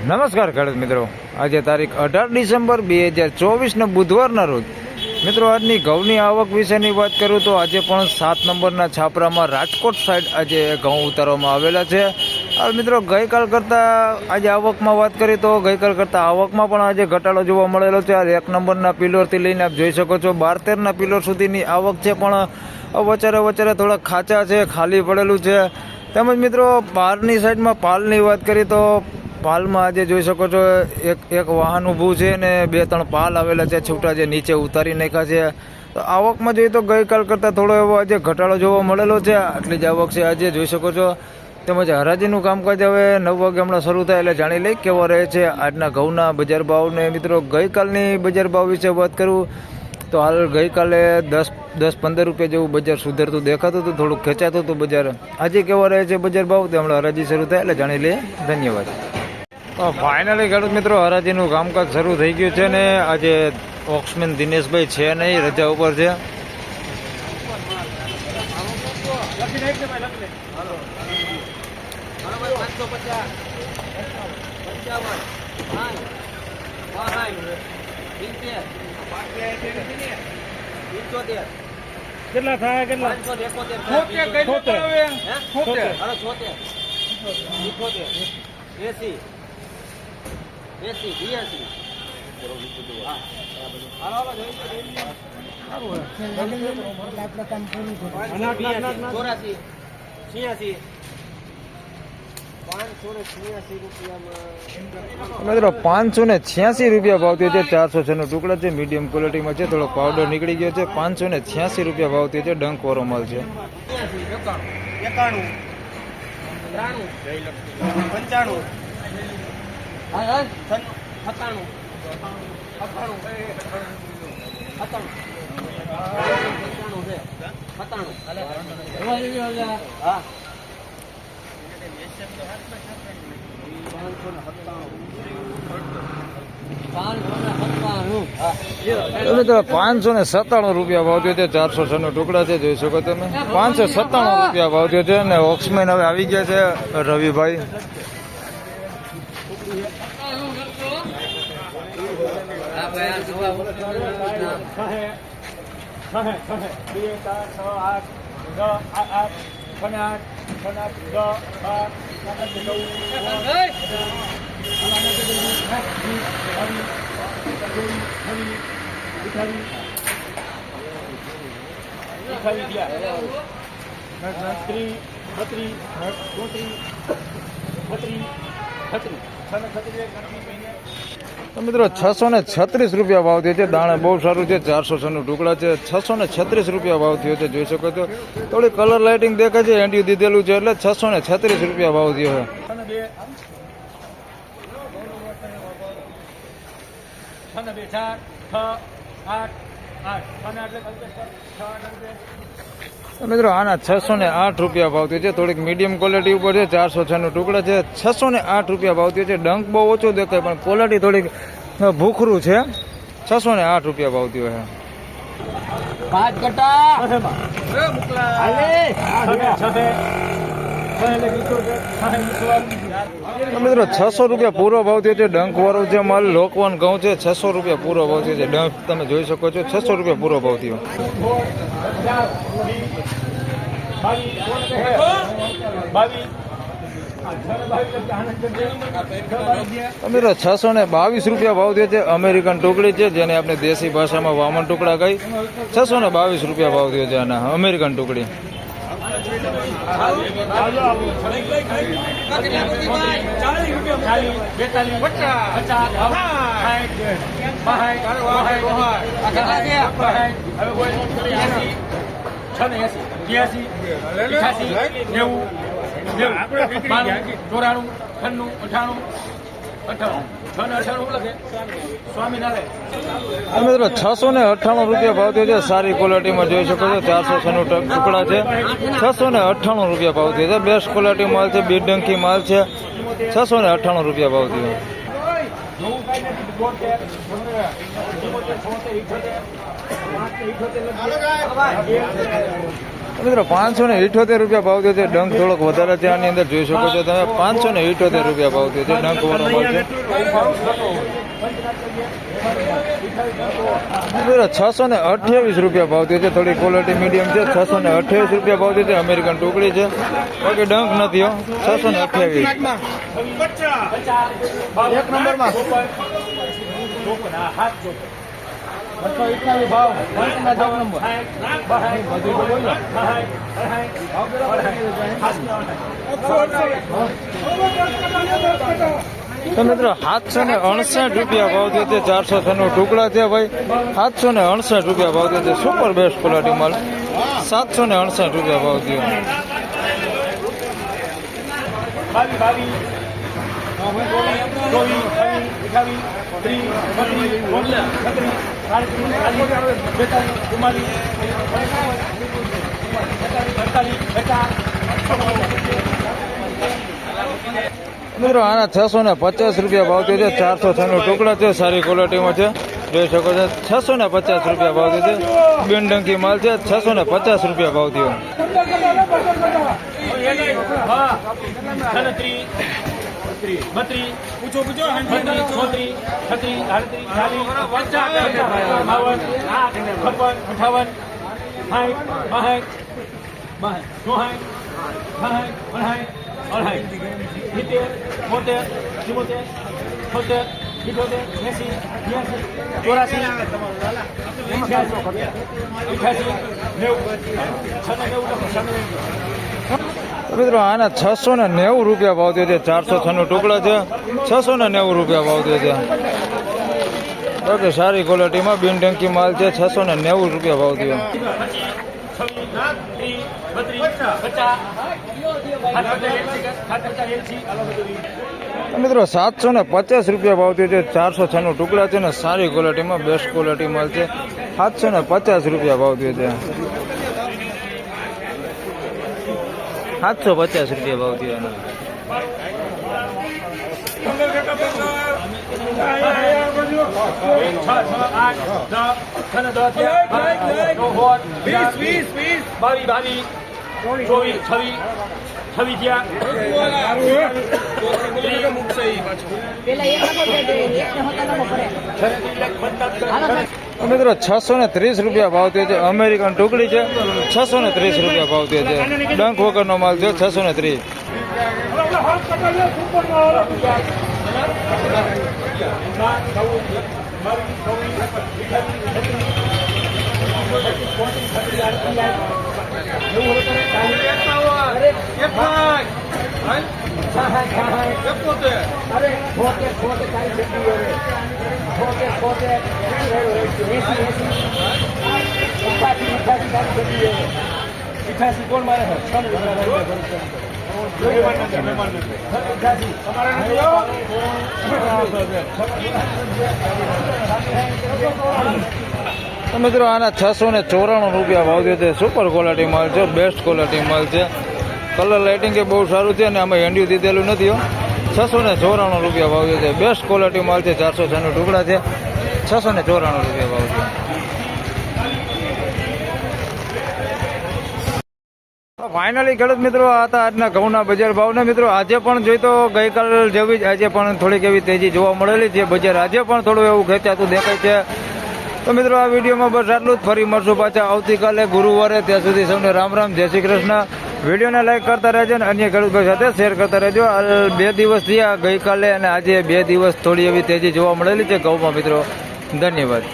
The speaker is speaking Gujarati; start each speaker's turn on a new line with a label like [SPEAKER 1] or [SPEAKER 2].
[SPEAKER 1] નમસ્કાર ખેડૂત મિત્રો, આજે તારીખ 18 ડિસેમ્બર 2024 બુધવારના રોજ મિત્રો આજની ઘઉંની આવક વિશેની વાત કરું તો આજે પણ 7 નંબરના છાપરામાં રાજકોટ સાઈડ આજે ઘઉં ઉતારવામાં આવેલા છે. મિત્રો ગઈકાલ કરતાં આજે આવકમાં વાત કરીએ તો ગઈકાલ કરતાં આવકમાં પણ આજે ઘટાડો જોવા મળેલો છે. આ 1 નંબરના પિલોરથી લઈને આપ જોઈ શકો છો 12-13ના પિલોર સુધીની આવક છે, પણ વચારે થોડા ખાંચા છે, ખાલી પડેલું છે. તેમજ મિત્રો બહારની સાઈડમાં પાલની વાત કરીએ તો પાલમાં આજે જોઈ શકો છો એક વાહન ઊભું છે ને 2-3 પાલ આવેલા છે છૂટા, જે નીચે ઉતારી નાખ્યા છે. તો આવકમાં જોઈએ તો ગઈકાલ કરતાં થોડો એવો આજે ઘટાડો જોવા મળેલો છે. આટલી જ આવક છે આજે જોઈ શકો છો. તેમજ હરાજીનું કામકાજ હવે 9 વાગે હમણાં શરૂ થાય એટલે જાણી લઈ કેવા રહે છે આજના ઘઉંના બજાર ભાવને. મિત્રો ગઈકાલની બજાર ભાવ વિશે વાત કરું તો હાલ ગઈકાલે 10-15 રૂપિયા જેવું બજાર સુધરતું દેખાતું હતું, થોડુંક ખેંચાતું હતું બજાર. આજે કેવા રહે છે બજાર ભાવ તે હમણાં હરાજી શરૂ થાય એટલે જાણી લઈએ. ધન્યવાદ. ફાઇનલી ખેડૂત મિત્રો હરાજીનું કામકાજ શરૂ થઈ ગયું છે ને આજે ઓક્સમેન દિનેશભાઈ છે નહીં, રજા ઉપર છે.
[SPEAKER 2] કેટલા થાય? કેટલા?
[SPEAKER 1] 586 રૂપિયા ભાવ થયો છે. 406 નો ટુકડા છે, મીડિયમ ક્વોલિટીમાં છે, થોડો પાવડર નીકળી ગયો છે. 586 રૂપિયા ભાવ થયો છે, ડંક વાળો માલ છે. 597 રૂપિયા ભાવ થયો છે. 406 નો ટુકડા છે, જોઈ શકો તમે. 597 રૂપિયા ભાવ થયો છે. અને ઓક્સમેન હવે આવી ગયા છે રવિભાઈ. મિત્રો 636 રૂપિયા ભાવ થયો છે. દાણા બહુ સારું છે. 406 નું ટુકડા છે. 636 રૂપિયા ભાવ થયો છે, જોઈ શકો છો. થોડી કલર લાઇટિંગ દેખાય છે, એન્ડ્યુ દીધેલું છે એટલે 636 રૂપિયા ભાવ થયો છે. મિત્રો આના 608 રૂપિયા ભાવ થયો છે. થોડીક મીડિયમ ક્વોલિટી ઉપર છે. 406 નું ટુકડા છે. 608 રૂપિયા ભાવ થયો છે. ડંક બહુ ઓછો દેખાય પણ ક્વોલિટી થોડીક ભૂખરું છે. 608 રૂપિયા ભાવ થયો છે. મિત્રો 600 રૂપિયા પૂરો ભાવ થયો છે. ડંક વાળો છે માલ, લોકવાન ઘઉં છે. 600 રૂપિયા પૂરો ભાવ થયો છે. ડંક તમે જોઈ શકો છો. 600 રૂપિયા પૂરો ભાવ થયો. મિત્રો 622 રૂપિયા ભાવ થયો છે. અમેરિકન ટુકડી છે, જેને આપણે દેશી ભાષામાં વામન ટુકડા કહી. 622 રૂપિયા ભાવ થયો છે આના અમેરિકન ટુકડી. મિત્રો 698 રૂપિયા ભાવ થયો છે. સારી ક્વોલિટીમાં જોઈ શકો છો. 406 નું ટુકડા છે. 698 રૂપિયા ભાવ થયો છે. બેસ્ટ ક્વોલિટી માલ છે, બીડંકી માલ છે. 698 રૂપિયા ભાવ થયો. મિત્રો 578 રૂપિયા ભાવ થયો છે. ડંક થોડોક વધારે છે આની અંદર જોઈ શકો છો તમે. 578 રૂપિયા ભાવ થયો છે. ડંક વાળો માલ છે. મિત્રો 628 રૂપિયા ભાવ થયો છે. થોડી ક્વોલિટી મીડિયમ છે. 628 રૂપિયા ભાવ થયો છે. અમેરિકન ટુકડી છે. બાકી ડંક નથી હો. 628
[SPEAKER 2] એક નંબરમાં
[SPEAKER 1] તો મિત્રો 759 રૂપિયા ભાવ થયો છે. 496 ટુકડા છે ભાઈ. 759 રૂપિયા ભાવ થયો છે. સુપર બેસ્ટ ક્વોલિટી માલ. 759 રૂપિયા ભાવ થયો. મિત્રો આના 650 રૂપિયા ભાવ થયો છે. 496 ટુકડા છે. સારી ક્વોલિટીમાં છે. જોઈ શકો છો 650 રૂપિયા ભાવ થયો છે. બિનડંકી માલ છે. 650 રૂપિયા ભાવ થયો. મિત્રો આના 690 રૂપિયા ભાવ થયો છે. 496 ટુકડા છે. 690 રૂપિયા ભાવ થયો છે. ઓકે સારી ક્વોલિટીમાં બિનડંકી માલ છે. 690 રૂપિયા ભાવ થયો. મિત્રો 750 રૂપિયા ભાવ થયો છે. 496 ટુકડા છે ને સારી ક્વોલિટીમાં બેસ્ટ ક્વોલિટી માલ છે. 750 રૂપિયા ભાવ થયો છે. 750 રૂપિયા ભાવ થયો એનો. મિત્રો 630 રૂપિયા ભાવ થયો છે. અમેરિકન ટુકડી છે. 630 રૂપિયા ભાવ થયો છે. ડંક વગરનો માલ છે. 630.
[SPEAKER 2] કોણ મારે
[SPEAKER 1] મિત્રો આના 694 રૂપિયા ભાવ થયો છે. સુપર ક્વોલિટી માલ છે. બેસ્ટ ક્વોલિટી માલ છે. કલર લાઇટિંગ એ બહુ સારું છે અને આમાં હેન્ડ્યુ દીધેલું નથી હો. 694 રૂપિયા ભાવ થયો છે. બેસ્ટ ક્વોલિટી માલ છે. 496 ટુકડા છે. 694 રૂપિયા ભાવ છે. ફાઇનલી ખેડૂત મિત્રો આ હતા આજના ઘઉંના બજાર ભાવના. મિત્રો આજે પણ જોઈ તો ગઈકાલ જેવી જ આજે પણ થોડીક એવી તેજી જોવા મળેલી છે. બજાર આજે પણ થોડું એવું ખેંચાતું દેખાય છે. તો મિત્રો આ વિડીયોમાં બસ આટલું જ. ફરી મળશું પાછા આવતીકાલે ગુરુવારે. ત્યાં સુધી સૌને રામ રામ, જય શ્રી કૃષ્ણ. વિડીયોને લાઈક કરતા રહેજો અને અન્ય ખેડૂતભાઈ સાથે શેર કરતા રહેજો. 2 દિવસ થયા ગઈકાલે અને આજે 2 દિવસ થોડી એવી તેજી જોવા મળેલી છે ઘઉંમાં મિત્રો. ધન્યવાદ.